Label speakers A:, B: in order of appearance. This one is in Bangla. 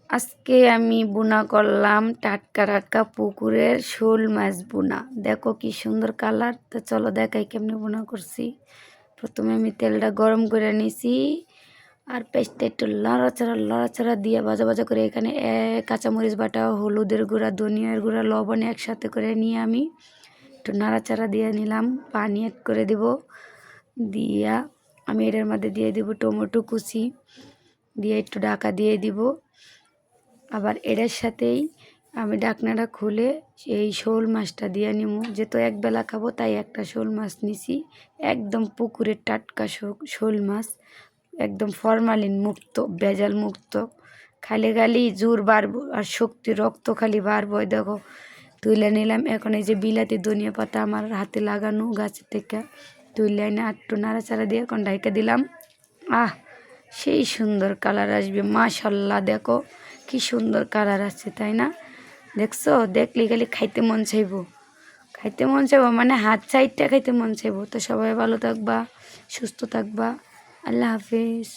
A: আজকে আমি বুনা করলাম টাটকা টাটকা পুকুরের শোল মাছ বুনা। দেখো কি সুন্দর কালার। তো চলো দেখাই কেমনে বুনা করছি। প্রথমে আমি তেলটা গরম করে নিছি, আর পেস্টটা একটু লড়াচড়া দিয়ে ভাজা ভাজা করে এখানে কাঁচামরিচ বাটা, হলুদের গুঁড়া, ধনিয়ার গুঁড়া, লবণ একসাথে করে নিয়ে আমি একটু নাড়াচাড়া দিয়ে নিলাম। পানি অ্যাড করে দিব, দিয়া আমি এটার মধ্যে দিয়ে দিব টমেটো কুচি, দিয়ে একটু ঢাকা দিয়ে দিব। আবার এটার সাথেই আমি ঢাকনাটা খুলে এই শোল মাছটা দিয়ে নিব। যেহেতু একবেলা খাবো তাই একটা শোল মাছ নিছি, একদম পুকুরের টাটকা শোল মাছ, একদম ফরমালিন মুক্ত, ভেজাল মুক্ত। খালি খালি জোর বাড়বো আর শক্তি রক্ত খালি বাড়বো। দেখো তুলে নিলাম। এখন এই যে বিলাতি ধনিয়া পাতা আমার হাতে লাগানো গাছের থেকে তুলে এনে একটু নাড়াচাড়া দিয়ে এখন ঢাইকা দিলাম। সেই সুন্দর কালার আসবে মাশাল্লাহ। দেখো কি সুন্দর কালার আসছে, তাই না? দেখছো? দেখলে খালি খাইতে মন চাইবো, মানে হাত চাইটা খাইতে মন চাইবো। তো সবাই ভালো থাকবা, সুস্থ থাকবা। আল্লাহ হাফিজ।